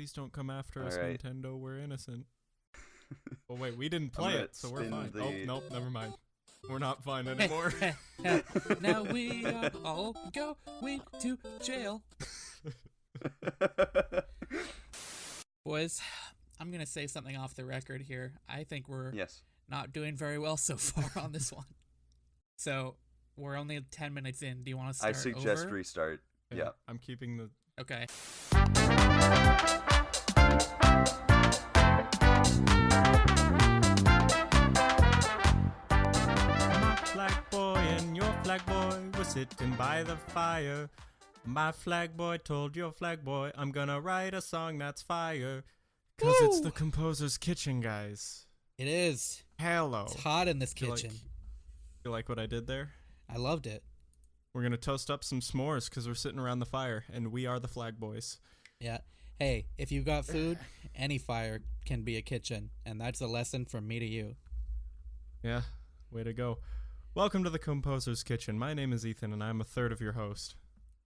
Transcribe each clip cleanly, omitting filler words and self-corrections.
Please don't come after All us, right. Nintendo. We're innocent. Oh, wait, we didn't play it, so we're fine. Oh, nope, never mind. We're not fine anymore. Now we are all going to jail. Boys, I'm going to say something off the record here. I think we're not doing very well so far on this one. So, we're only 10 minutes in. Do you want to start I suggest over? restart. Yeah. I'm keeping the... Okay. My flag boy and your flag boy were sitting by the fire. My flag boy told your flag boy, I'm gonna write a song that's fire. Cause it's the Composer's Kitchen, guys. It is. Hello. It's hot in this kitchen. You like what I did there? I loved it. We're gonna toast up some s'mores because we're sitting around the fire, and we are the flag boys. Yeah. Hey, if you've got food, any fire can be a kitchen, and that's a lesson from me to you. Yeah, way to go. Welcome to the Composer's Kitchen. My name is Ethan, and I'm a third of your host.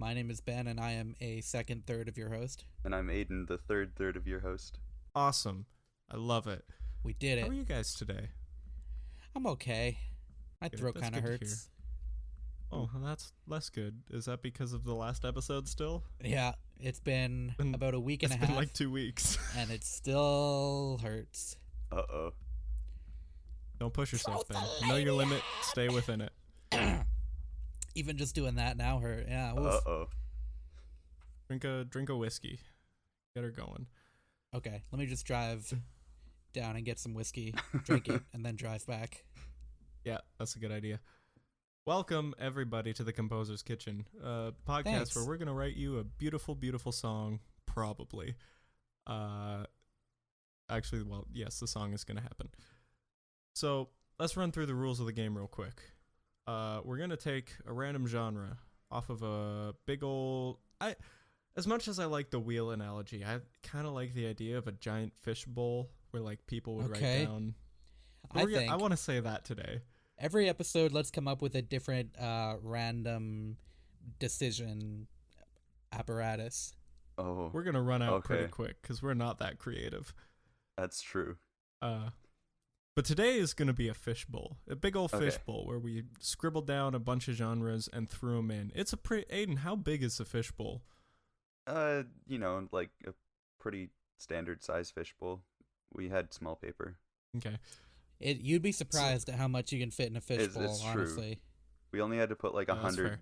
My name is Ben, and I am a second third of your host. And I'm Aiden, the third of your host. Awesome. I love it. We did it. How are you guys today? I'm okay. My Good. throat That's kind of good to hurts. Oh, well, that's less good. Is that because of the last episode still? Yeah, it's been about a week and a half. It's been like 2 weeks. And it still hurts. Uh-oh. Don't push yourself, Ben. Know your limit. Stay within it. Even just doing that now hurt. Yeah. Oof. Uh-oh. Drink a whiskey. Get her going. Okay, let me just drive down and get some whiskey, drink it, and then drive back. Yeah, that's a good idea. Welcome, everybody, to the Composer's Kitchen, a podcast Thanks. where we're going to write you a beautiful, beautiful song, probably. Actually, well, yes, the song is going to happen. So, let's run through the rules of the game real quick. We're going to take a random genre off of a big old... As much as I like the wheel analogy, I kind of like the idea of a giant fish bowl where, like, people would write down... I want to say that today. Every episode, let's come up with a different random decision apparatus. Oh. We're going to run out pretty quick because we're not that creative. That's true. But today is going to be a fishbowl, a big old fishbowl where we scribbled down a bunch of genres and threw them in. It's a Aiden, how big is the fishbowl? Like a pretty standard size fishbowl. We had small paper. Okay. You'd be surprised at how much you can fit in a fishbowl, it's honestly. True. We only had to put like 100 fair.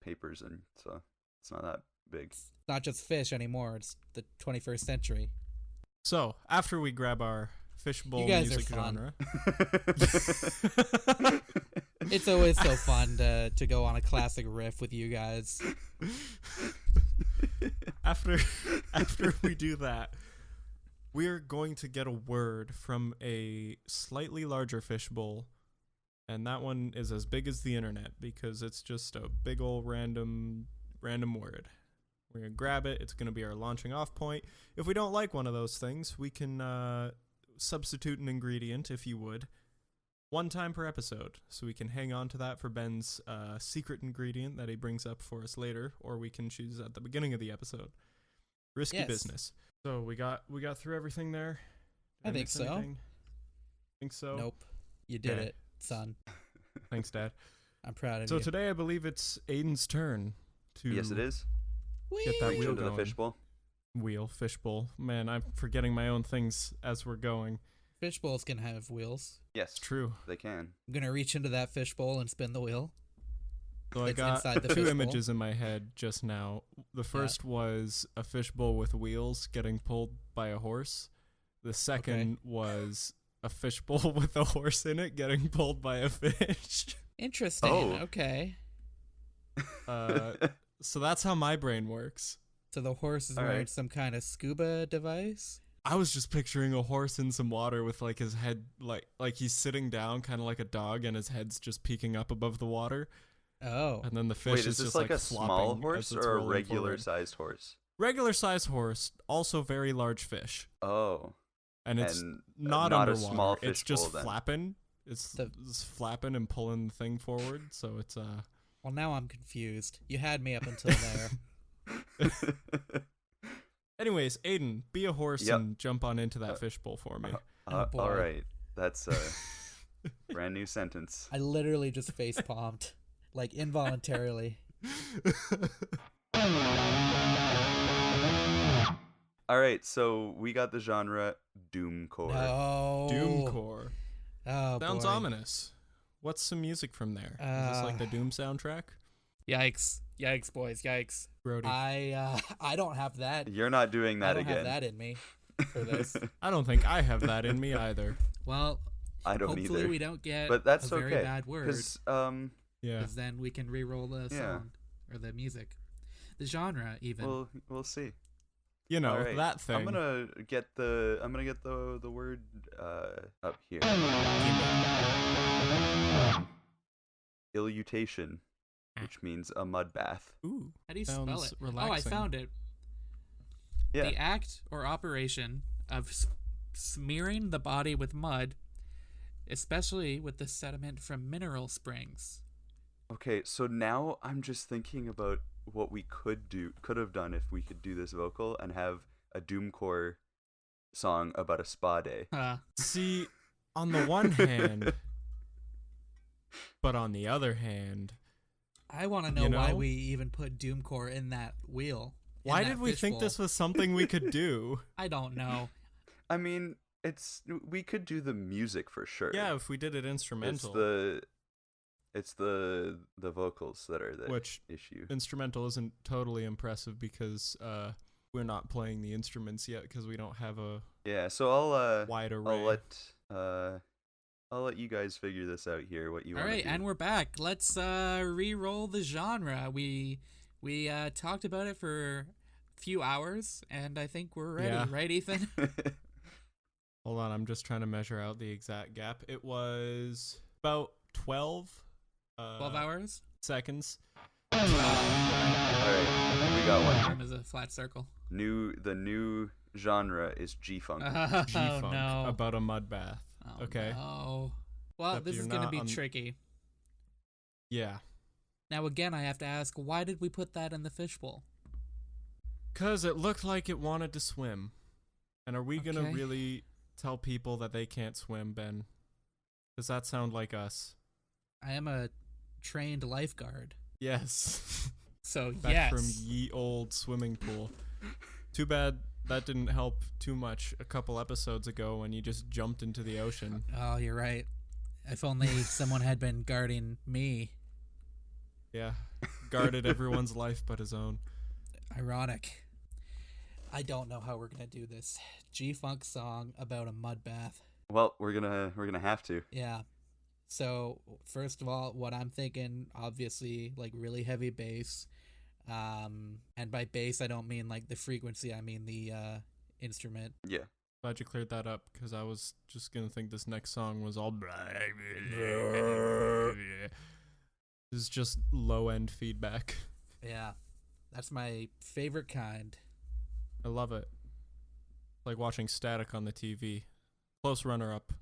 papers in, so it's not that big. It's not just fish anymore, it's the 21st century. So, after we grab our fishbowl You guys music are fun. genre... It's always so fun to go on a classic riff with you guys. After we do that, we're going to get a word from a slightly larger fishbowl, and that one is as big as the internet because it's just a big old random word. We're going to grab it. It's going to be our launching off point. If we don't like one of those things, we can substitute an ingredient, if you would, one time per episode. So we can hang on to that for Ben's secret ingredient that he brings up for us later, or we can choose at the beginning of the episode. Risky business. So we got through everything there? I think so. Anything? Think so? Nope. You did it, son. Thanks, Dad. I'm proud of you. So today I believe it's Aiden's turn to Yes, it is. get that Reach wheel into going. the fishbowl. Fishbowl. Man, I'm forgetting my own things as we're going. Fishbowls can have wheels. Yes, True. they can. I'm going to reach into that fishbowl and spin the wheel. So I It's got inside the two fishbowl. images in my head just now. The first was a fishbowl with wheels getting pulled by a horse. The second was a fishbowl with a horse in it getting pulled by a fish. Interesting. Oh. Okay. So that's how my brain works. So the horse is All wearing right. some kind of scuba device? I was just picturing a horse in some water with like his head like he's sitting down kind of like a dog and his head's just peeking up above the water. Oh. And then the fish Wait, is is this just like a flopping small as horse it's or a rolling regular forward. sized horse? Regular size horse, also very large fish. Oh. And it's And, not not a underwater. small It's just fishbowl, then. flapping. It's flapping and pulling the thing forward. So it's Well, now I'm confused. You had me up until there. Anyways, Aiden, be a horse Yep. and jump on into that fishbowl for me. boy. All right. That's a brand new sentence. I literally just face palmed, like involuntarily. All right, so we got the genre doomcore. No. Doomcore. Oh, Sounds boy. ominous. What's some music from there? Is this like the Doom soundtrack? Yikes! Yikes, boys! Yikes! Brody. I don't have that. You're not doing that I don't again. have that in me for this. I don't think I have that in me either. Well, I don't hopefully either. we don't get But that's a very okay. bad word, Because Yeah. because then we can re-roll the song or the music, the genre even. we'll see. You know, All right. that thing. I'm gonna get the word up here. Illutation, which means a mud bath. Ooh. How do you sounds spell it? relaxing. Oh, I found it. Yeah. The act or operation of smearing the body with mud, especially with the sediment from mineral springs. Okay, so now I'm just thinking about what we could have done if we could do this vocal and have a doomcore song about a spa day. See, on the one hand, but on the other hand, I want to know, why we even put doomcore in that wheel. Why did we think this was something we could do? I don't know. I mean, we could do the music for sure. Yeah, if we did it instrumental. It's the vocals that are the issue. Instrumental isn't totally impressive because we're not playing the instruments yet because we don't have a So I'll wide array. I'll let you guys figure this out here. What you All want right, to do. and we're back. Let's re-roll the genre. We talked about it for a few hours, and I think we're ready. Yeah. Right, Ethan? Hold on, I'm just trying to measure out the exact gap. It was about 12 hours? Seconds. All right, we got one. Time is a flat circle. The new genre is G-funk. G-funk, Oh, no. about a mud bath. Oh, Okay. No. Well, Except this you're is going to not be on- tricky. Yeah. Now, again, I have to ask, why did we put that in the fishbowl? Because it looked like it wanted to swim. And are we going to Okay. really tell people that they can't swim, Ben? Does that sound like us? I am a trained lifeguard. Yes. So, Back yes. from ye old swimming pool. Too bad that didn't help too much a couple episodes ago when you just jumped into the ocean. Oh, you're right. If only someone had been guarding me. Yeah. Guarded everyone's life but his own. Ironic. I don't know how we're going to do this. G-funk song about a mud bath. Well, we're gonna have to. Yeah. So, first of all, what I'm thinking, obviously, like really heavy bass. And by bass, I don't mean like the frequency, I mean the instrument. Yeah. Glad you cleared that up because I was just going to think this next song was all... This is just low-end feedback. Yeah. That's my favorite kind. I love it. Like watching static on the TV. Close runner-up.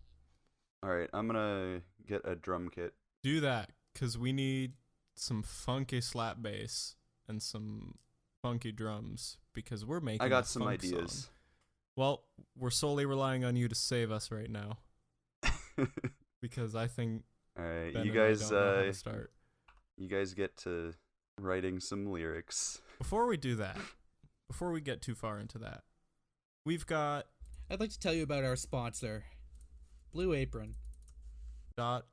All right, I'm gonna get a drum kit. Do that, because we need some funky slap bass and some funky drums, because we're making I got a some funk ideas. song. Well, we're solely relying on you to save us right now, because I think All right, Ben you and I guys, don't know how to start. you guys get to writing some lyrics. Before we do that, before we get too far into that, we've got I'd like to tell you about our sponsor, Blue Apron. .co.uk.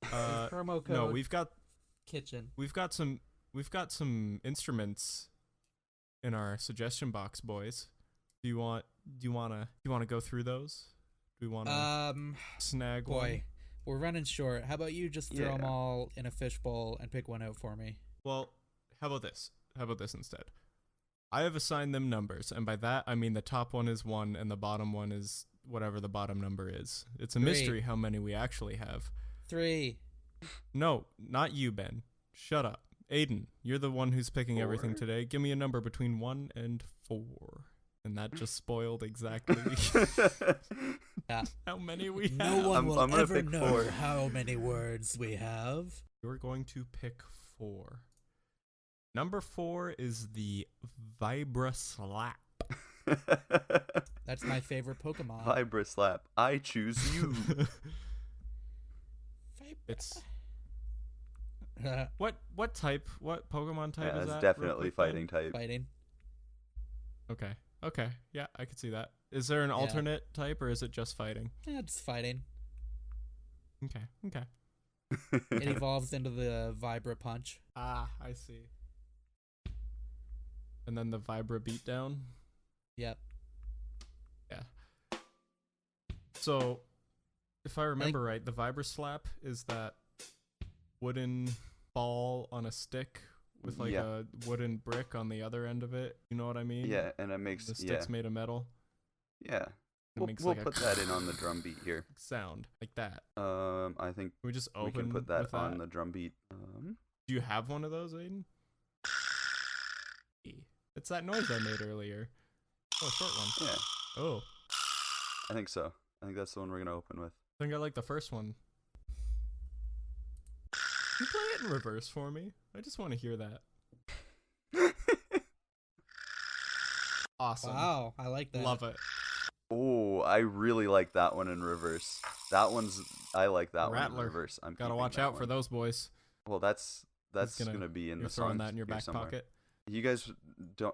Promo code. No, we've got Kitchen. We've got some instruments in our suggestion box, boys. Do you want to go through those? Do we want to snag one? Boy, we're running short. How about you just throw them Yeah. all in a fishbowl and pick one out for me? Well, how about this? How about this instead? I have assigned them numbers, and by that I mean the top one is 1 and the bottom one is whatever the bottom number is. It's a 3. mystery how many we actually have. 3. No, not you, Ben. Shut up. Aiden, you're the one who's picking everything 4. today. Give me a number between 1 and 4. And that just spoiled exactly Yeah. how many we have. No one I'm will gonna ever pick know 4. how many words we have. You're going to pick 4. Number 4 is the Vibra Slap. That's my favorite Pokemon. Vibra Slap. I choose you. It's what type? What Pokemon type is that? It's definitely fighting type. Fighting. Okay. Yeah, I could see that. Is there an alternate type, or is it just fighting? Yeah, it's fighting. Okay. It evolves into the Vibra Punch. Ah, I see. And then the Vibra Beatdown? Yep. Yeah. So, if I remember right, the Vibra Slap is that wooden ball on a stick with like a wooden brick on the other end of it. You know what I mean? Yeah, and it makes the stick's made of metal. Yeah. We'll put that in on the drum beat here. Sound like that. I think we just we can put that on the drum beat. Do you have one of those, Aiden? It's that noise I made earlier. Oh, short one. Yeah. Oh. I think so. I think that's the one we're gonna open with. I think I like the first one. Can you play it in reverse for me? I just want to hear that. Awesome. Wow, I like that. Love it. Oh, I really like that one in reverse. I like that one in reverse. I'm gotta watch out for those boys. Well, that's gonna be in the song. You're throwing that in your back pocket. You guys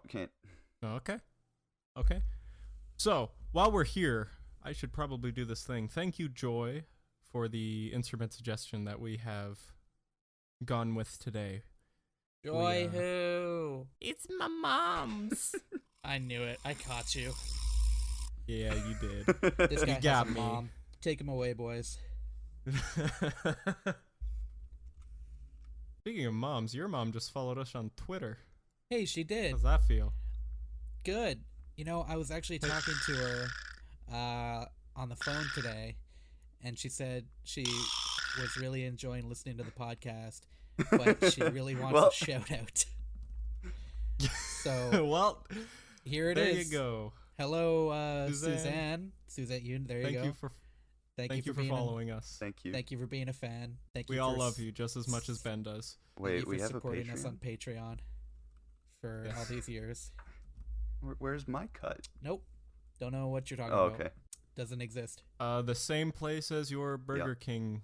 can't. Oh, okay. So while we're here, I should probably do this thing. Thank you, Joy, for the instrument suggestion that we have gone with today. Joy who? It's my mom's. I knew it. I caught you. Yeah, you did. This guy got me. Mom. Take him away, boys. Speaking of moms, your mom just followed us on Twitter. Hey, she did. How's that feel? Good. You know, I was actually talking to her on the phone today, and she said she was really enjoying listening to the podcast, but she really wants a shout out. So, well, here it there is. There you go. Hello, Suzanne. Suzette, there you go. Thank you for following us. Thank you. Thank you for being a fan. We all love you just as much as Ben does. Wait, we have supporting us on Patreon for all these years. Where's my cut? Nope. Don't know what you're talking about. Okay. Doesn't exist. The same place as your Burger King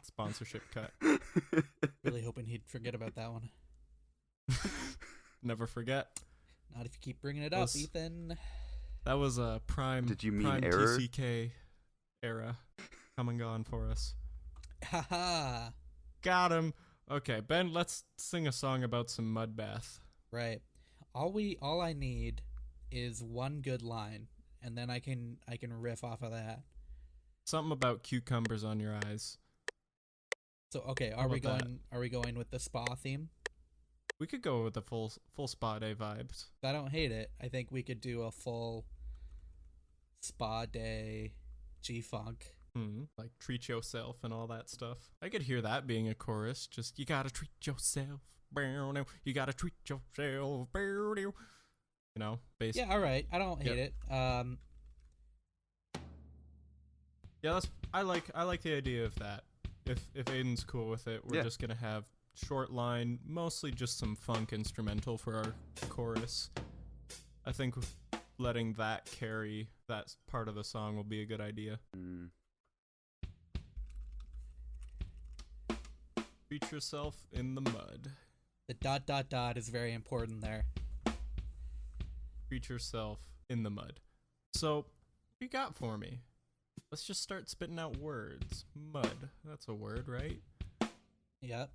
sponsorship cut. Really hoping he'd forget about that one. Never forget. Not if you keep bringing it up, Ethan. That was a prime. Did you mean prime error? TCK era come and gone for us. Haha. Got him. Okay, Ben, let's sing a song about some mud bath. Right. All I need is one good line, and then I can riff off of that. Something about cucumbers on your eyes. So okay, are we going with the spa theme? We could go with the full spa day vibes. I don't hate it. I think we could do a full spa day G-funk. Like treat yourself and all that stuff. I could hear that being a chorus. Just you gotta treat yourself. You gotta treat yourself. You know, basically. Yeah, all right. I don't hate it. Yeah, I like the idea of that. If Aiden's cool with it, we're just gonna have short line, mostly just some funk instrumental for our chorus. I think letting that carry that part of the song will be a good idea. Treat yourself in the mud. The ... is very important there. Treat yourself in the mud. So, what you got for me? Let's just start spitting out words. Mud. That's a word, right? Yep.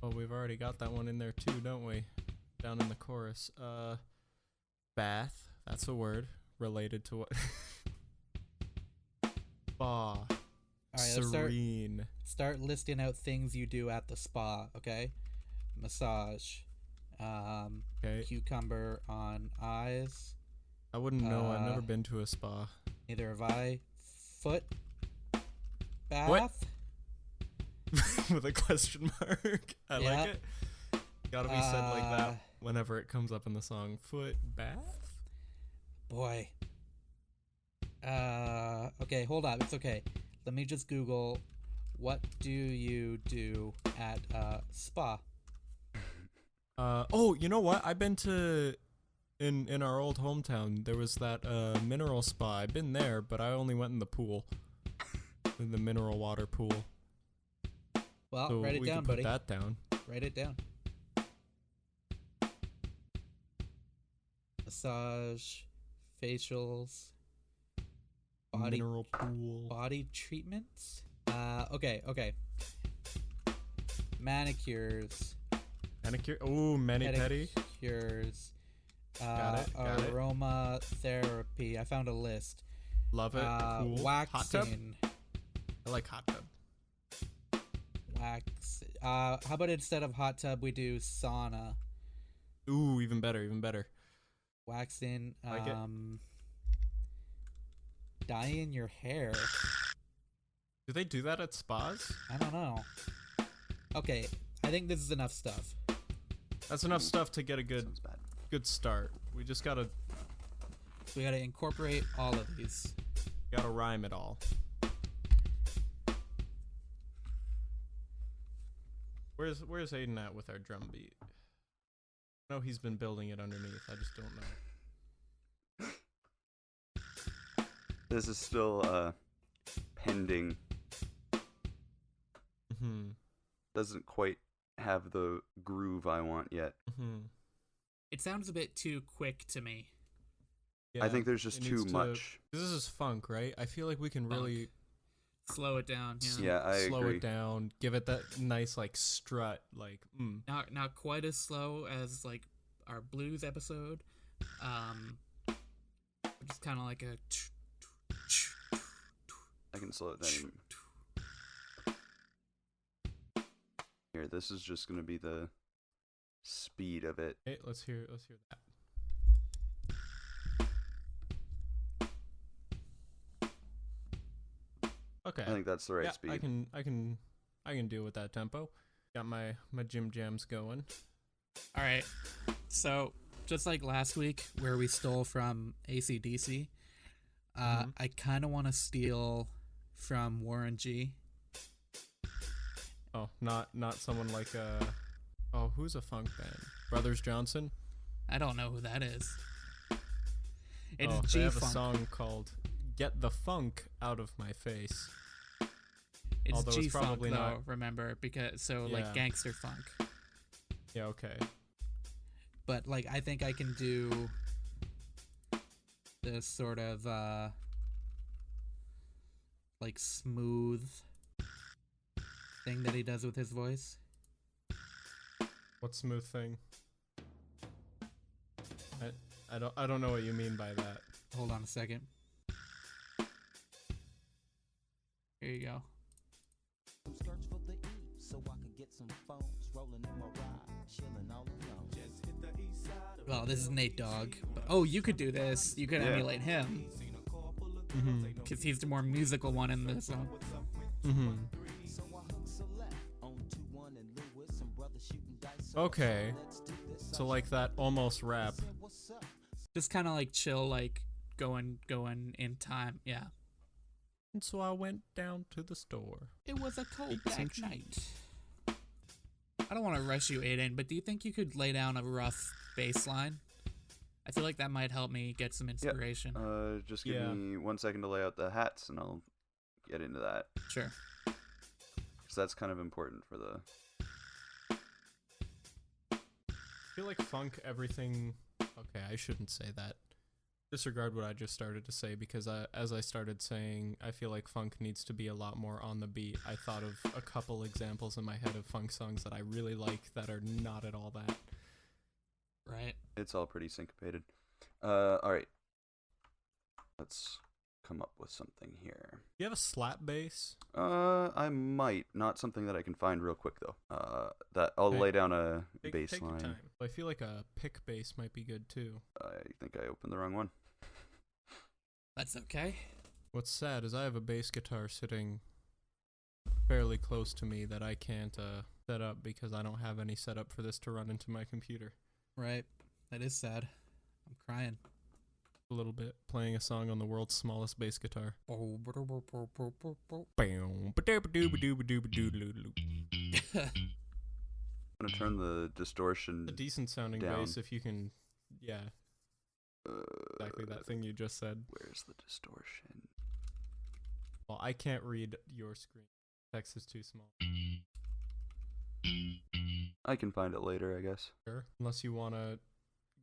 Oh, we've already got that one in there too, don't we? Down in the chorus. Bath. That's a word. Related to what? Spa. All right, serene. Let's start listing out things you do at the spa, okay? Massage. Okay. Cucumber on eyes. I wouldn't know. I've never been to a spa. Neither have I. Foot bath. What? With a question mark. I like it. Gotta be said like that whenever it comes up in the song. Foot bath? Boy. Okay, hold on. It's okay. Let me just Google what do you do at a spa? Oh, you know what? I've been to in our old hometown. There was that mineral spa. I've been there, but I only went in the pool, in the mineral water pool. Well, So write it we down, can buddy. put that down. Write it down. Massage, facials, Mineral pool. body treatments. Okay. Manicures. Manicure. Ooh, mani-pedi. Pedicures. Got it. Aromatherapy. I found a list. Love it. Cool. Waxing. Hot tub. I like hot tub. Wax. How about instead of hot tub, we do sauna? Ooh, even better. Waxing. Like it. Dyeing your hair. Do they do that at spas? I don't know. Okay, I think this is enough stuff. That's enough stuff to get a good start. We just gotta incorporate all of these. gotta rhyme it all. Where's Aiden at with our drum beat? I know he's been building it underneath. I just don't know. This is still pending. Mm-hmm. Doesn't quite have the groove I want yet. Mm-hmm. It sounds a bit too quick to me. Yeah, I think there's just too much. This is funk, right? I feel like we can really slow it down. Yeah, I slow agree. it down. Give it that nice like strut, like. Not quite as slow as like our blues episode. Just kind of like a. I can slow it down. Here, this is just gonna be the speed of it. Hey, let's hear that. Okay. I think that's the right speed. I can deal with that tempo. Got my gym jams going. All right. So just like last week where we stole from AC/DC, I kind of want to steal from Warren G. Oh, not someone like who's a funk band? Brothers Johnson? I don't know who that is. It's They G-Funk. have a song called "Get the Funk Out of My Face." It's Although it's G-Funk probably though, not. remember, because Yeah. like gangster funk. Yeah, okay. But like I think I can do this sort of like smooth thing that he does with his voice. What smooth thing? I don't know what you mean by that. Hold on a second. Here you go. Well, this is Nate Dogg. But, you could do this. You could emulate him. Because he's the more musical one in this song. Okay. So like that almost rap. Just kind of like chill, like going in time. Yeah. And so I went down to the store. It was a cold black night. I don't want to rush you, Aiden, but do you think you could lay down a rough bass line? I feel like that might help me get some inspiration. Just give me 1 second to lay out the hats, and I'll get into that. Sure. Because that's kind of important for the... I feel like funk everything... Okay, I shouldn't say that. Disregard what I just started to say, because as I started saying, I feel like funk needs to be a lot more on the beat. I thought of a couple examples in my head of funk songs that I really like that are not at all that. Right. It's all pretty syncopated. Alright. Let's come up with something here. You have a slap bass? I might. Not something that I can find real quick, though. That I'll lay down a bass take your line. time. I feel like a pick bass might be good, too. I think I opened the wrong one. That's okay. What's sad is I have a bass guitar sitting fairly close to me that I can't set up because I don't have any setup for this to run into my computer. Right. That is sad. I'm crying. A little bit, playing a song on the world's smallest bass guitar. I'm gonna turn the distortion. A decent sounding down. bass if you can. Yeah. Exactly that thing you just said. Where's the distortion? Well, I can't read your screen. Text is too small. I can find it later, I guess. Sure. Unless you want to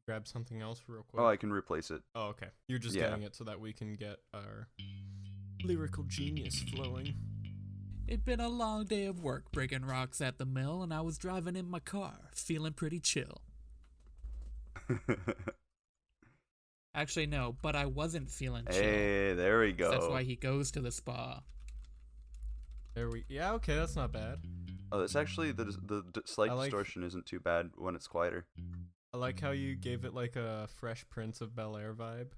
grab something else real quick. Oh, I can replace it. Oh, okay. You're just getting it so that we can get our lyrical genius flowing. It'd been a long day of work breaking rocks at the mill, and I was driving in my car, feeling pretty chill. Actually, no, but I wasn't feeling chill. Hey, there we go. That's why he goes to the spa. Yeah, okay, that's not bad. Oh, it's actually the slight distortion isn't too bad when it's quieter. I like how you gave it like a Fresh Prince of Bel-Air vibe.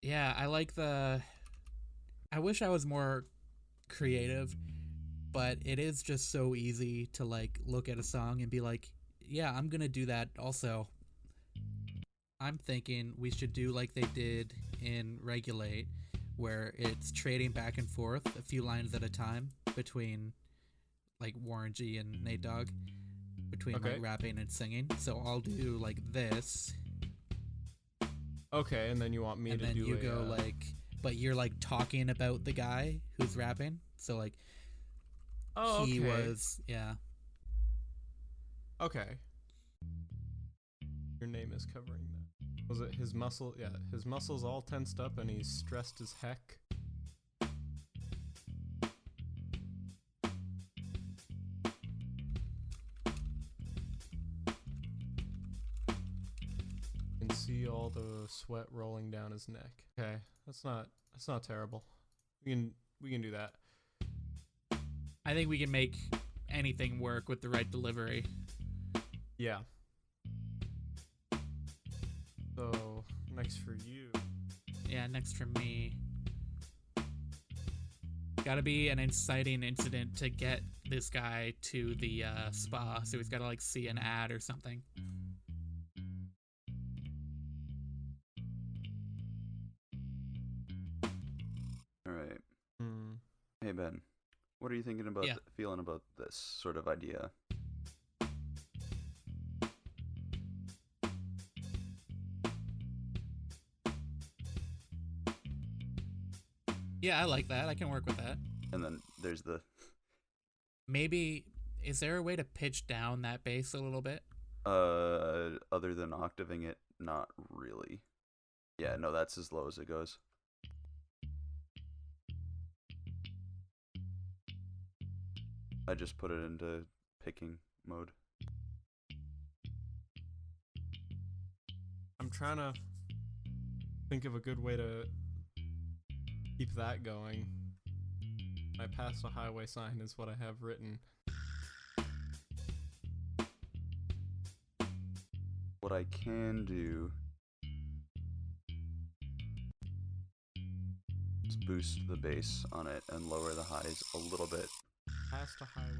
Yeah, I like the... I wish I was more creative, but it is just so easy to like look at a song and be like, yeah, I'm gonna do that also. I'm thinking we should do like they did in Regulate, where it's trading back and forth a few lines at a time between like Warren G and Nate Dogg, between like rapping and singing. So I'll do like this. Okay, and then you want me to do and then you go like, but you're like talking about the guy who's rapping. So like, he was, yeah. Okay. Your name is covering that. Was it his muscle? Yeah, his muscles all tensed up and he's stressed as heck. You can see all the sweat rolling down his neck. Okay, that's not terrible. We can do that. I think we can make anything work with the right delivery. Yeah. So, next for you. Yeah, next for me. Gotta be an inciting incident to get this guy to the spa, so he's gotta like see an ad or something. Alright. Hey Ben, what are you thinking about, feeling about this sort of idea? Yeah, I like that. I can work with that. And then there's the... Maybe, is there a way to pitch down that bass a little bit? Other than octaving it, not really. Yeah, no, that's as low as it goes. I just put it into picking mode. I'm trying to think of a good way to keep that going. I passed a highway sign is what I have written. What I can do is boost the bass on it and lower the highs a little bit. Past a highway.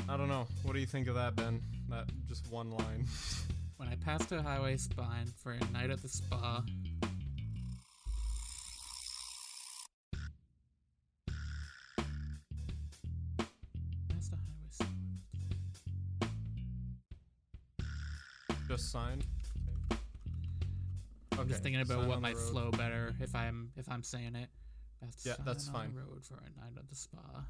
I don't know. What do you think of that, Ben? That just one line. When I passed a highway sign for a night at the spa. Passed a highway sign. Just sign. Okay. I'm just thinking about sign what on the might road. flow better if I'm saying it. That's fine. On the road for a night at the spa.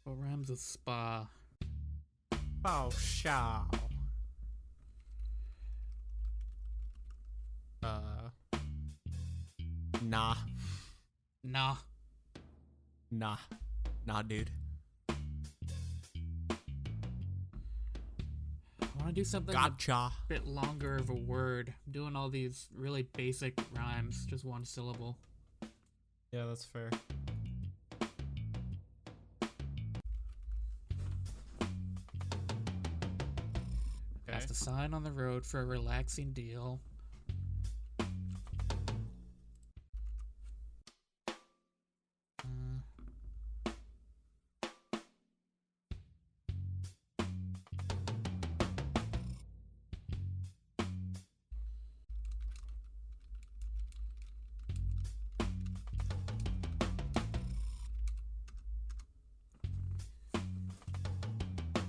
What rhymes with spa? Oh, show. Nah. Nah. Nah. Nah, dude. I want to do something Gotcha. a bit longer of a word. I'm doing all these really basic rhymes, just one syllable. Yeah, that's fair. Passed a sign on the road for a relaxing deal.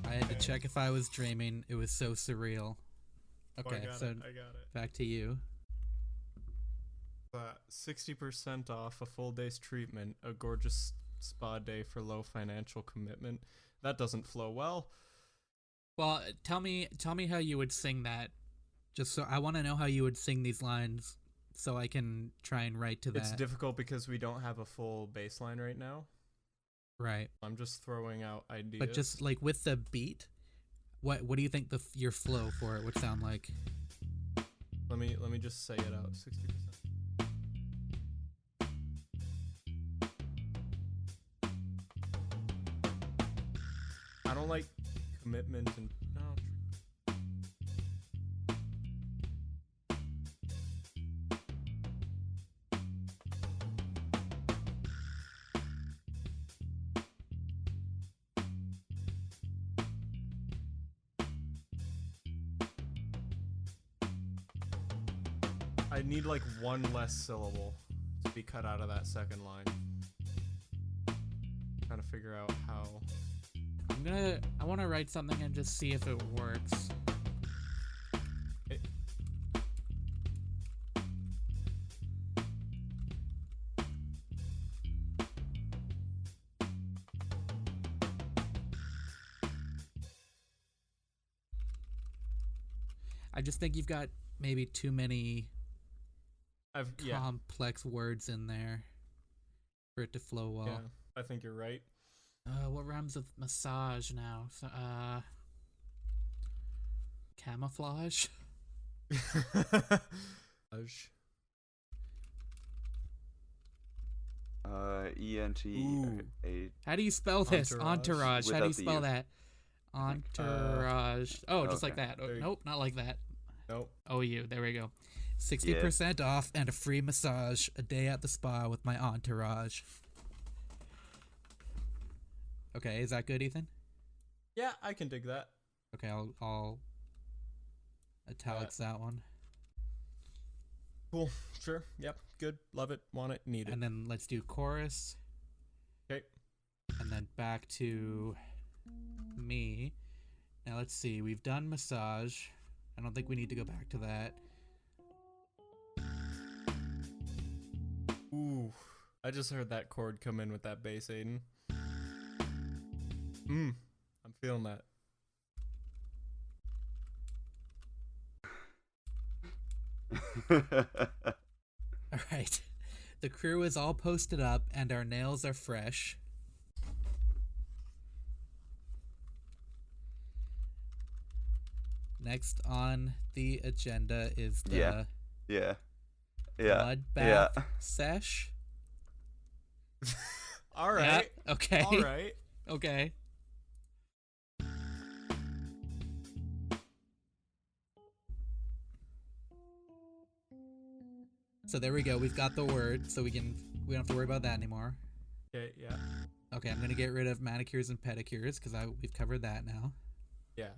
I had to check if I was dreaming. It was so surreal. Okay, I got it. Back to you. 60% off a full day's treatment, a gorgeous spa day for low financial commitment. That doesn't flow well. Well, tell me how you would sing that. Just so I want to know how you would sing these lines, so I can try and write to that. It's difficult because we don't have a full bass line right now. Right. I'm just throwing out ideas. But just like with the beat, what do you think your flow for it would sound like? Let me just say it out. 60%. I don't like commitment and no. I need like one less syllable to be cut out of that second line. Trying to figure out how. I want to write something and just see if it works. I just think you've got maybe too many complex words in there for it to flow well. Yeah, I think you're right. What rhymes with massage now? So, camouflage? E-N-T-A. How do you spell this? Entourage. How do you spell that? Entourage. Just like that. Nope, not like that. Nope. O-U. There we go. 60% off and a free massage. A day at the spa with my entourage. Okay, is that good, Ethan? Yeah, I can dig that. Okay, I'll italics that one. Cool. Sure. Yep. Good. Love it. Want it. Need it. And then let's do chorus. Okay. And then back to me. Now let's see. We've done massage. I don't think we need to go back to that. Ooh. I just heard that chord come in with that bass, Aiden. I'm feeling that. All right. The crew is all posted up and our nails are fresh. Next on the agenda is the bloodbath sesh. All right. Yeah, okay. All right. Okay. So there we go. We've got the word, so we don't have to worry about that anymore. Okay. Yeah. Okay, I'm gonna get rid of manicures and pedicures because we've covered that now. Yeah.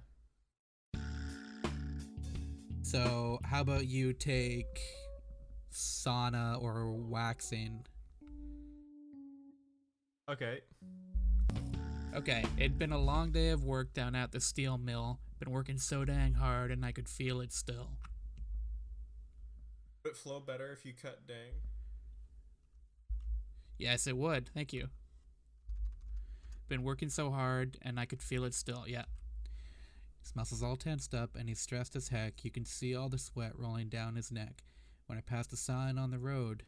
So how about you take sauna or waxing? Okay. Okay, it'd been a long day of work down at the steel mill. Been working so dang hard and I could feel it still. Would it flow better if you cut dang? Yes, it would. Thank you. Been working so hard and I could feel it still. Yeah. His muscles all tensed up and he's stressed as heck. You can see all the sweat rolling down his neck. When I passed a sign on the road,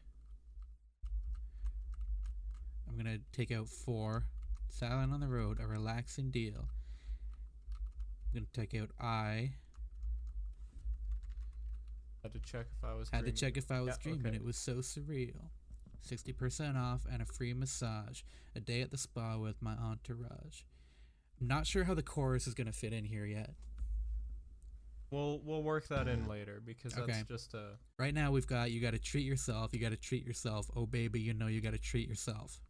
I'm going to take out 4. Silent on the road, a relaxing deal. I'm gonna take out I. Had to check if I was dreaming. Okay. It was so surreal. 60% off and a free massage. A day at the spa with my entourage. I'm not sure how the chorus is gonna fit in here yet. We'll work that in later because that's just a... Right now we've got you gotta treat yourself, oh baby, you know you gotta treat yourself.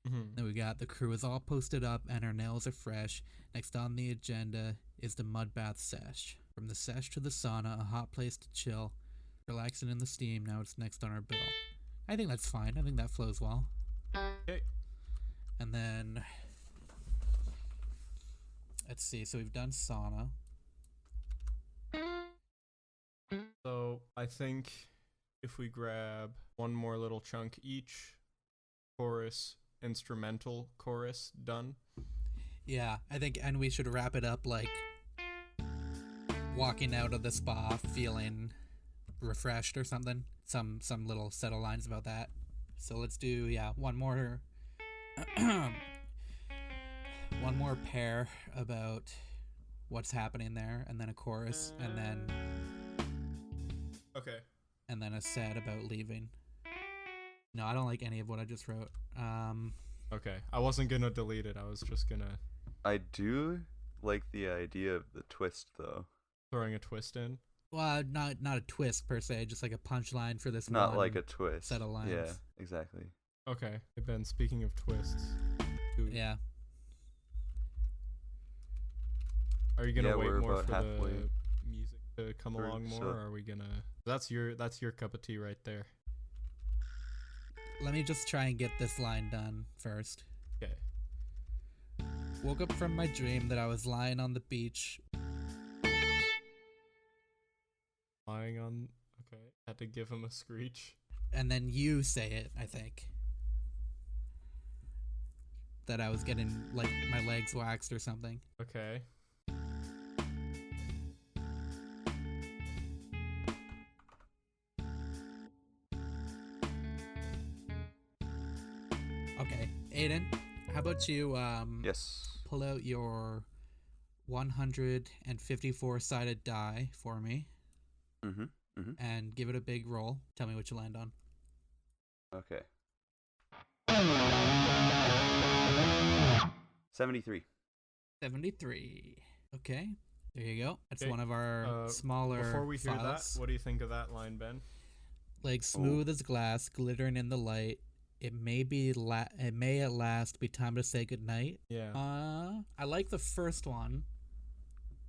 Then we got the crew is all posted up and our nails are fresh. Next on the agenda is the mud bath sesh. From the sesh to the sauna, a hot place to chill. Relaxing in the steam, now it's next on our bill. I think that's fine, I think that flows well. Okay. And then, let's see, so we've done sauna. So I think if we grab one more little chunk each, chorus, instrumental chorus, done. Yeah, I think, and we should wrap it up like walking out of the spa feeling refreshed or something. Some little set of lines about that. So let's do, one more one more pair about what's happening there, and then a chorus, and then okay, and then a set about leaving. No, I don't like any of what I just wrote. Okay, I wasn't gonna delete it. I was just gonna... I do like the idea of the twist, though. Throwing a twist in? Well, not a twist per se, just like a punchline for this Not one like a twist. set of lines. Yeah, exactly. Okay, Ben, speaking of twists... Yeah. Are you gonna wait more for halfway. the music to come along more, or are we gonna... That's your cup of tea right there. Let me just try and get this line done first. Okay. Woke up from my dream that I was lying on the beach. Lying on... Okay. Had to give him a screech. And then you say it, I think. That I was getting, like, my legs waxed or something. Okay. Okay, Aiden, how about you Yes. pull out your 154-sided die for me and give it a big roll. Tell me what you land on. Okay. 73. 73. Okay, there you go. That's Okay, one of our smaller Before we hear files. that, what do you think of that line, Ben? Like smooth as glass, glittering in the light. It may at last be time to say goodnight. Yeah. I like the first one.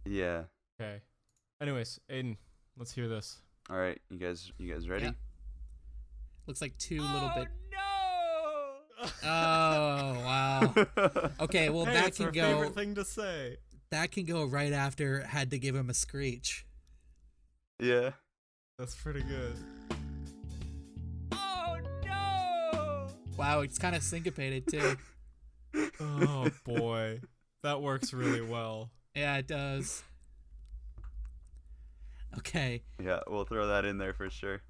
Yeah. Okay. Anyways, Aiden, let's hear this. All right, you guys ready? Yeah. Looks like two little bit. No! Oh wow. Okay, well Hey, that it's can our go. favorite thing to say. That can go right after had to give him a screech. Yeah. That's pretty good. Wow, it's kind of syncopated too. Oh boy, that works really well. Yeah, it does. Okay. Yeah, we'll throw that in there for sure.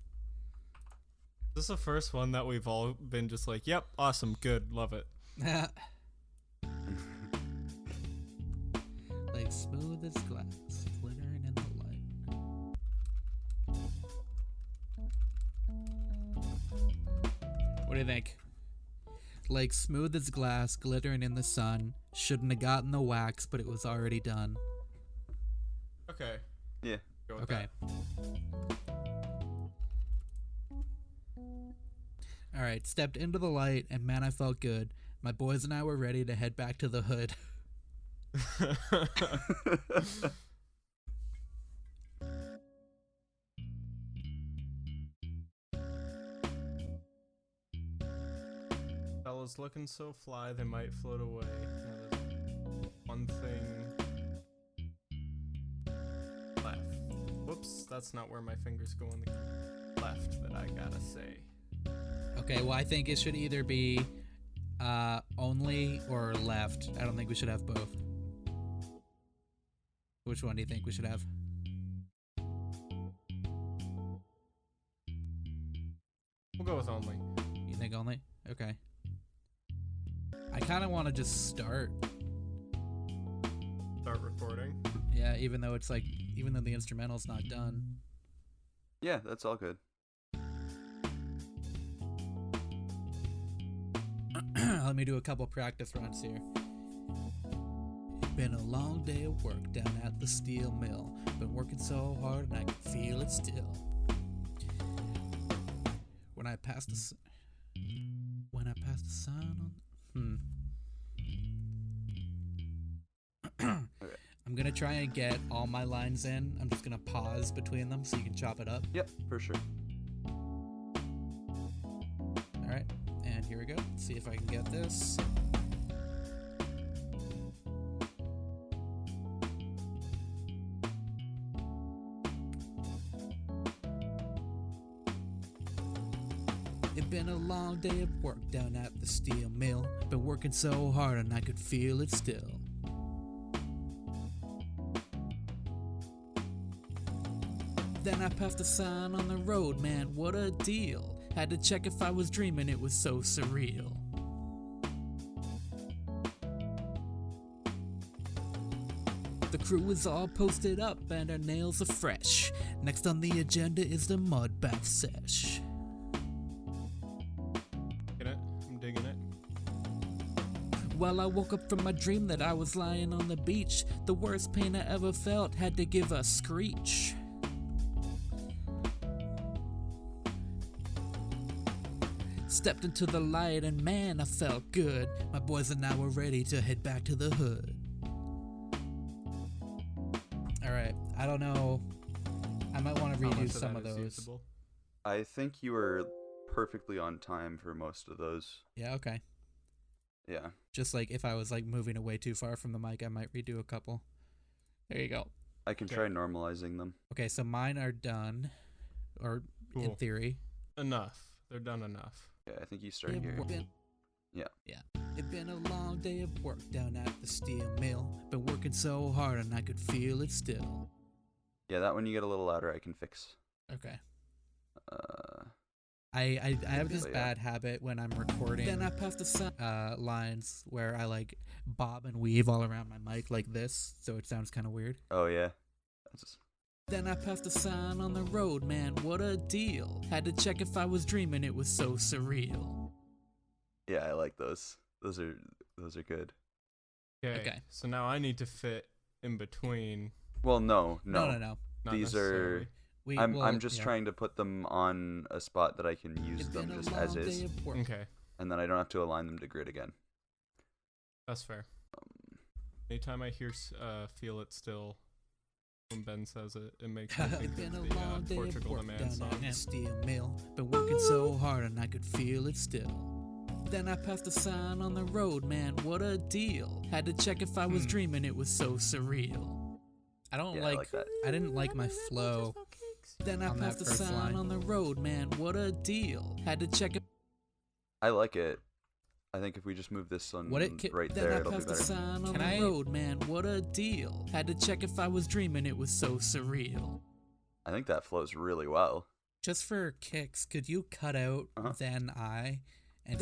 This is the first one that we've all been just like, yep, awesome, good, love it. Like smooth as glass, glittering in the light. What do you think? Like smooth as glass, glittering in the sun. Shouldn't have gotten the wax, but it was already done. Okay. Yeah. Go with Okay. Alright, stepped into the light, and man, I felt good. My boys and I were ready to head back to the hood. that. Fellas looking so fly, they might float away. Now there's one thing left. Whoops, that's not where my fingers go on the left that I gotta say. Okay, well, I think it should either be only or left. I don't think we should have both. Which one do you think we should have? We'll go with only. You think only? Okay. I kind of want to just start. Start recording. Yeah, even though the instrumental's not done. Yeah, that's all good. Let me do a couple practice runs here. It's been a long day of work down at the steel mill. Been working so hard and I can feel it still. When I pass the sun on... Okay. I'm gonna try and get all my lines in. I'm just gonna pause between them so you can chop it up. Yep, for sure. Alright, and here we go. Let's see if I can get this. It's been a long day of work down at the steel mill. Been working so hard and I could feel it still. Then I passed a sign on the road, man, what a deal. Had to check if I was dreaming, it was so surreal. The crew is all posted up and our nails are fresh. Next on the agenda is the mud bath sesh. Get it? I'm digging it. Well, I woke up from my dream that I was lying on the beach. The worst pain I ever felt, had to give a screech. Stepped into the light and man, I felt good. My boys and I were ready to head back to the hood. Alright, I don't know. I might want to How much redo some of that is those. usable? I think you were perfectly on time for most of those. Yeah, okay. Yeah. Just like if I was like moving away too far from the mic, I might redo a couple. There you go. I can try normalizing them. Okay, so mine are done. Or in Cool. theory. Enough. They're done enough. Yeah, I think you start here. Yeah. It's been a long day of work down at the steel mill. Been working so hard and I could feel it still. Yeah, that one you get a little louder, I can fix. Okay. I have this bad habit when I'm recording. Then I passed the lines where I like bob and weave all around my mic like this, so it sounds kind of weird. Oh yeah. Then I passed a sign on the road, man, what a deal. Had to check if I was dreaming, it was so surreal. Yeah, I like those. Those are good. Okay. So now I need to fit in between. Well, no. No. Not These are. necessarily. I'm just trying to put them on a spot that I can use them just as is, Okay. and then I don't have to align them to grid again. That's fair. Anytime I hear "Feel It Still" when Ben says it, it makes me think of the Portugal the Man song. Steel mill. Been working so hard and I could feel it still. Then I passed a sign on the road, man, what a deal. Had to check if I was dreaming, it was so surreal. I like that. I didn't like my flow. Then I passed a sign on the road, man, what a deal. Had to check it. I like it. I think if we just move this one right there, it'll be better. Then I passed a sign on the road, man, what a deal. Had to check if I was dreaming, it was so surreal. I think that flows really well. Just for kicks, could you cut out "then I" and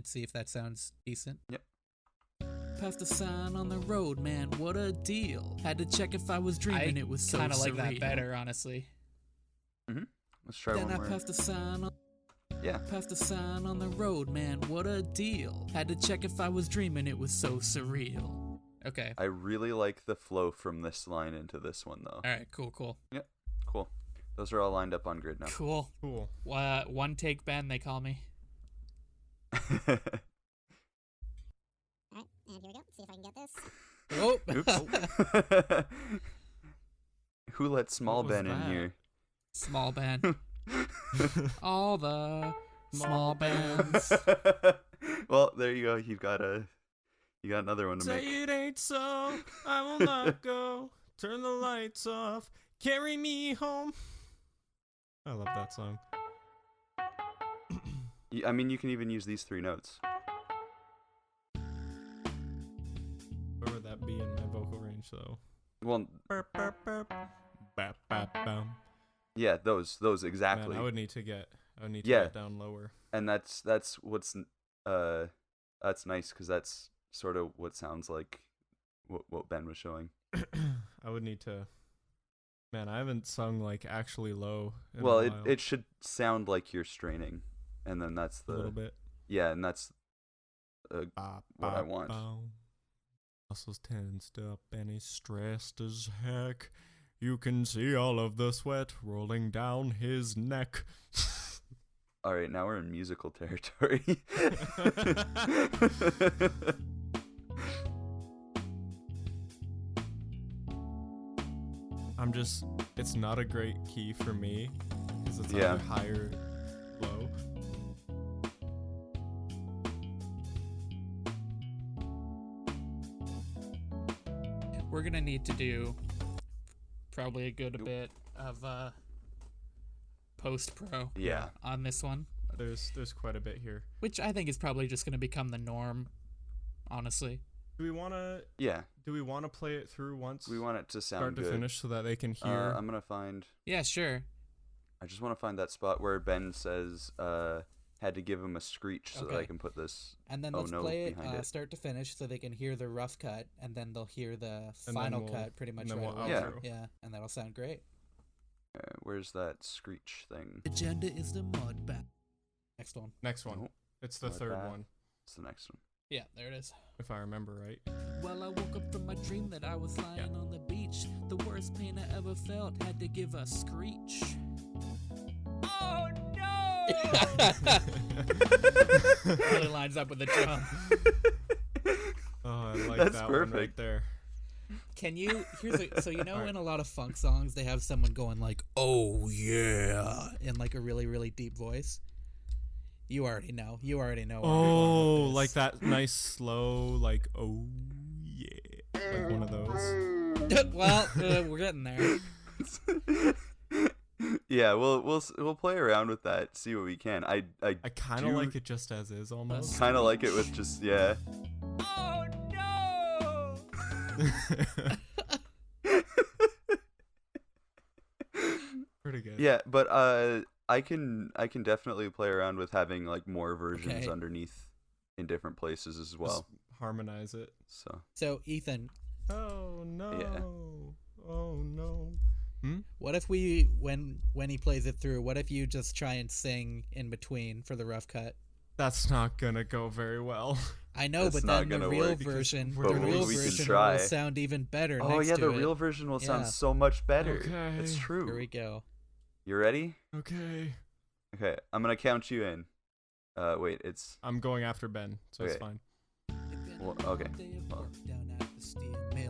see if that sounds decent? Yep. Passed a sign on the road, man, what a deal. Had to check if I was dreaming, it was so surreal. I kind of like that better, honestly. Let's try one more. Then I passed a sign on... Yeah. Passed a sign on the road, man, what a deal. Had to check if I was dreaming, it was so surreal. Okay. I really like the flow from this line into this one, though. Alright, cool. Yep, cool. Those are all lined up on grid now. Cool. One take Ben, they call me. Alright, and here we go. See if I can get this. Oh! Oops. Who let Small Ben in here? Small Ben. All the small bands. Well, there you go. You got another one to make. Say it ain't so, I will not go. Turn the lights off, carry me home. I love that song. I mean, you can even use these 3 notes. Where would that be in my vocal range, though? Well, Burp, burp, burp. Bap, bap, bam. Yeah, those exactly. Man, I would need to get down lower. And that's what's that's nice, because that's sort of what sounds like what Ben was showing. I would need to. Man, I haven't sung like actually low. Well, in a while. it should sound like you're straining, and then that's a little bit. Yeah, and that's what I want. Muscles tensed up and he's stressed as heck. You can see all of the sweat rolling down his neck. All right, now we're in musical territory. It's not a great key for me because it's either higher, low. We're gonna need to do probably a good bit of post-pro on this one. There's quite a bit here. Which I think is probably just gonna become the norm, honestly. Do we wanna Do we wanna play it through once? We want it to sound start good. to finish so that they can hear. I'm gonna find. Yeah, sure. I just want to find that spot where Ben says had to give him a screech so that I can put this. And then let's play it start to finish so they can hear the rough cut, and then they'll hear the final cut pretty much right away. Yeah, and that'll sound great. Where's that screech thing? Agenda is the mud bath. Next one. Nope. It's the third one. It's the next one. Yeah, there it is. If I remember right. Well, I woke up from my dream that I was lying on the beach. The worst pain I ever felt, had to give a screech. Oh no! Really lines up with the drum. Oh, I like That's that perfect. one right there. Can you? So you know, in a lot of funk songs, they have someone going like, "Oh yeah," in like a really, really deep voice. You already know. Oh, like that nice slow, like oh yeah, like one of those. Well, we're getting there. Yeah, we'll play around with that, see what we can. I kind of like it just as is, almost. Kind of like it with just Oh no! Pretty good. Yeah, but I can definitely play around with having like more versions underneath in different places as well. Just harmonize it. So Ethan. Oh no. Yeah. Oh no. What if we, when he plays it through, what if you just try and sing in between for the rough cut? That's not gonna go very well. I know, but then the real version will sound even better. Oh yeah, the real version will sound so much better. Okay. That's true. Here we go. You ready? Okay. Okay, I'm gonna count you in. Wait, it's. I'm going after Ben, so it's fine. Well, okay. Well,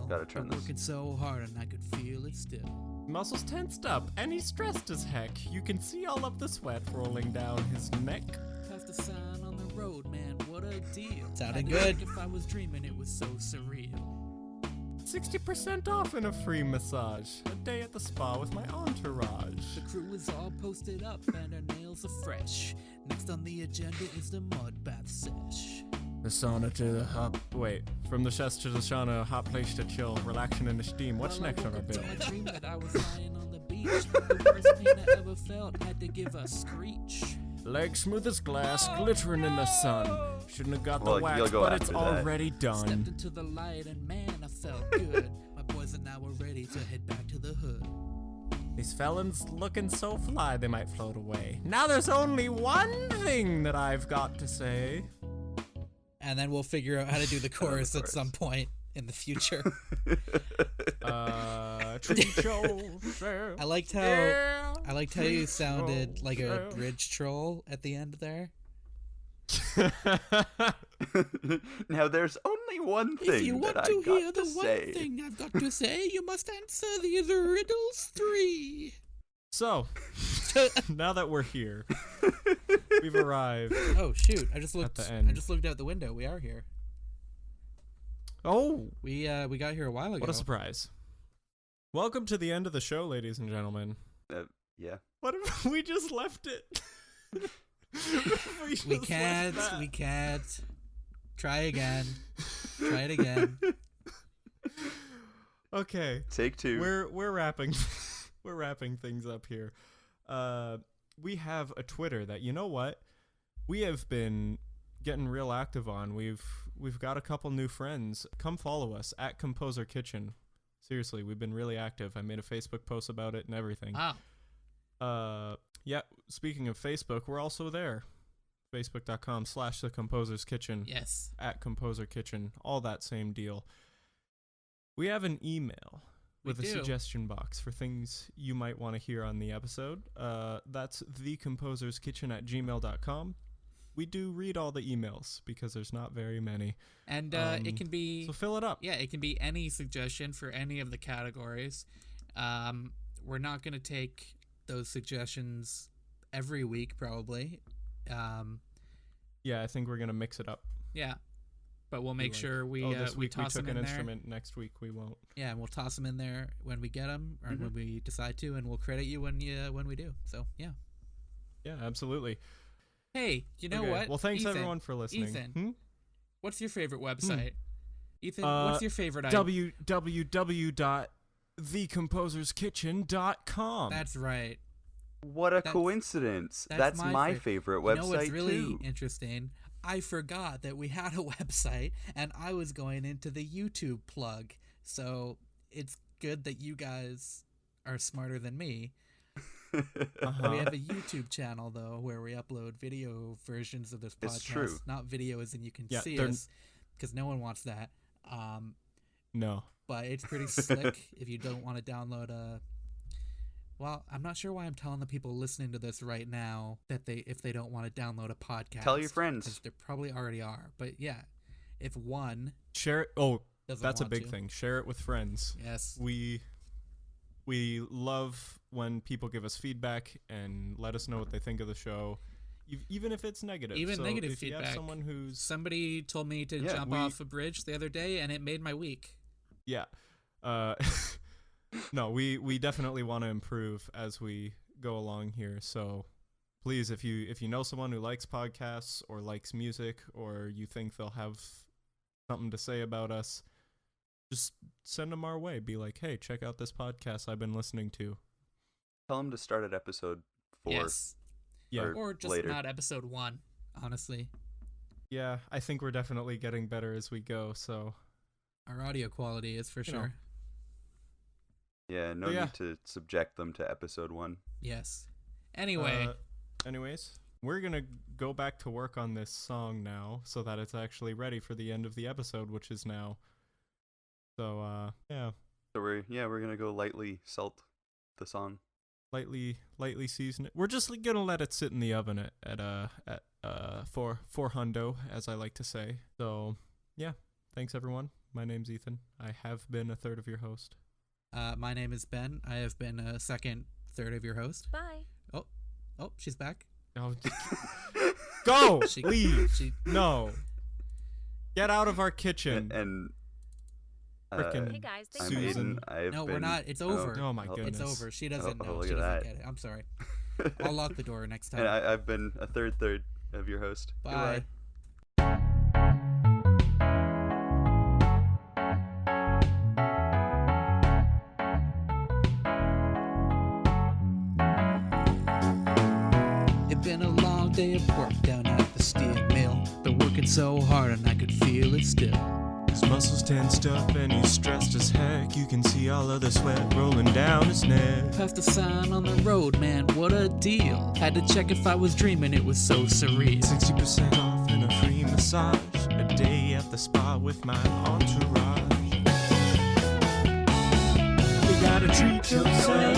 gotta turn this. Working so hard and I could feel it still. Muscles tensed up and he's stressed as heck. You can see all of the sweat rolling down his neck. Past the sign on the road, man, what a deal. Sounded good. If I was dreaming, it was so surreal. 60% off in a free massage. A day at the spa with my entourage. The crew is all posted up and our nails are fresh. Next on the agenda is the mud bath sesh. The sauna to the hot. Wait, from the chest to the sauna, hot place to chill, relaxing in the steam. What's next on our bill? I dreamed that I was lying on the beach. The worst pain I ever felt, had to give a screech. Legs smooth as glass, glittering in the sun. Shouldn't have got the wax, but it's already done. Stepped into the light and man, I felt good. My boys and I were ready to head back to the hood. These felons looking so fly they might float away. Now there's only one thing that I've got to say. And then we'll figure out how to do the chorus at some point in the future. I liked how you sounded like a bridge troll at the end there. Now there's only one thing if you want that to I hear the one thing I've got to say, you must answer these riddles 3. So, now that we're here, we've arrived. Oh shoot! I just looked. At the end. I just looked out the window. We are here. Oh, we got here a while ago. What a surprise! Welcome to the end of the show, ladies and gentlemen. Yeah. What if we just left it? We can't. Try again. Try it again. Okay. Take 2. We're wrapping. We're wrapping things up here. We have a Twitter that, you know what, we have been getting real active on. We've we've got a couple new friends. Come follow us at TheComposersKitchen. Seriously, we've been really active. I made a Facebook post about it and everything. Wow. Yeah, speaking of Facebook, we're also there. Facebook.com/TheComposersKitchen. Yes. At TheComposersKitchen. All that same deal. We have an email with a suggestion box for things you might want to hear on the episode. That's TheComposersKitchen@gmail.com. We do read all the emails because there's not very many. And it can be... So fill it up. Yeah, it can be any suggestion for any of the categories. We're not going to take those suggestions every week, probably. Yeah, I think we're going to mix it up. Yeah. But we'll make sure we this week toss them in an there. Instrument. Next week we won't. Yeah, and we'll toss them in there when we get them or when we decide to, and we'll credit you when we do. So, yeah. Yeah, absolutely. Hey, you know what? Well, thanks Ethan, everyone for listening. Ethan, what's your favorite website? Ethan, what's your favorite item? www.TheComposersKitchen.com. That's right. What a coincidence. That's my favorite website, you know what's really too. interesting? I forgot that we had a website, and I was going into the YouTube plug. So it's good that you guys are smarter than me. We have a YouTube channel, though, where we upload video versions of this podcast. It's true. Not video as in you can see us, because no one wants that. No. But it's pretty slick if you don't want to download a... Well, I'm not sure why I'm telling the people listening to this right now that if they don't want to download a podcast. Tell your friends. 'Cause they probably already are. But yeah, if one... Share it. Oh, that's a big to. thing. Share it with friends. Yes. We love when people give us feedback and let us know what they think of the show, even if it's negative. Even negative if feedback. You have someone who's... Somebody told me to jump off a bridge the other day, and it made my week. Yeah. No, we definitely want to improve as we go along here. So please, if you know someone who likes podcasts or likes music, or you think they'll have something to say about us, just send them our way. Be like, hey, check out this podcast I've been listening to. Tell them to start at episode 4. Yes. Yeah. Or just later. not episode 1, honestly. Yeah, I think we're definitely getting better as we go, so... Our audio quality is for sure. Yeah, no need to subject them to episode 1. Yes. Anyways, we're going to go back to work on this song now so that it's actually ready for the end of the episode, which is now. So, yeah. So we're going to go lightly salt the song. Lightly season it. We're just going to let it sit in the oven at 400, as I like to say. So, yeah. Thanks, everyone. My name's Ethan. I have been a third of your host. My name is Ben. I have been a third of your host. Bye. Oh, she's back. Oh, go! Leave! No. Get out of our kitchen. And Frickin' hey guys, I'm Susan. Aiden. No, we're not. It's over. Oh my goodness. It's over. She doesn't know. Look She at doesn't that. get it. I'm sorry. I'll lock the door next time. And I've been a third of your host. Bye. Goodbye. Been a long day of work down at the steel mill. Been working so hard and I could feel it still. His muscles tensed up and he's stressed as heck. You can see all of the sweat rolling down his neck. Passed a sign on the road, man, what a deal. Had to check if I was dreaming, it was so surreal. 60% off and a free massage. A day at the spa with my entourage. You gotta treat yourself.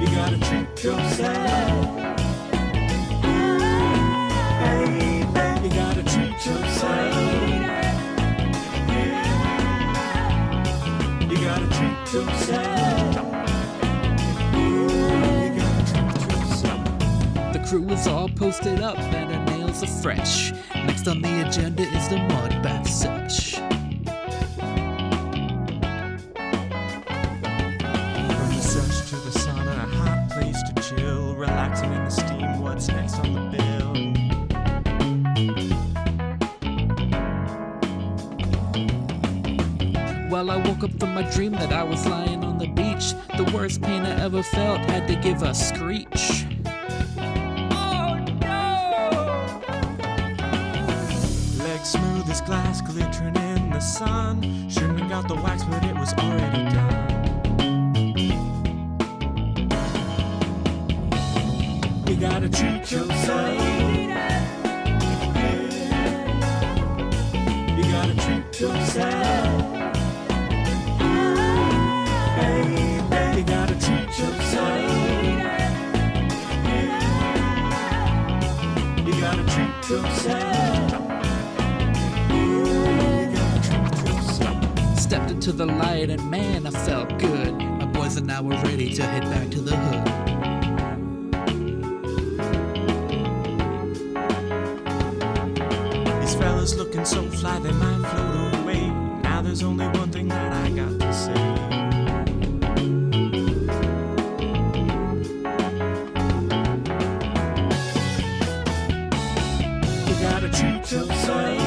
You gotta treat yourself. Baby, you gotta treat yourself. You gotta treat yourself. You gotta treat yourself. The crew is all posted up and her nails are fresh. Next on the agenda is the mud bath sesh. From the sesh to the sauna, a hot place to chill, relaxing in the steam. What's next on the bill? Well, I woke up from my dream that I was lying on the beach. The worst pain I ever felt, had to give a screech. Oh no! like smooth as glass glittering in the sun. Shouldn't have got the wax, but it was already done. You gotta treat yourself. You gotta treat yourself. Baby, you gotta treat yourself. You gotta treat yourself. You gotta treat yourself. Stepped into the light and man, I felt good. My boys and I were ready to head back to the hood. These fellas looking so fly they might float away. Now there's only one thing that I got to say. You gotta treat yourself.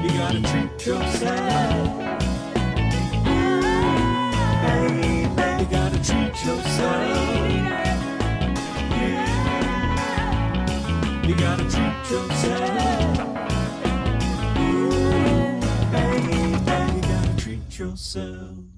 You gotta treat yourself. Baby, you gotta treat yourself. You gotta treat yourself. Ooh, baby, you gotta treat yourself.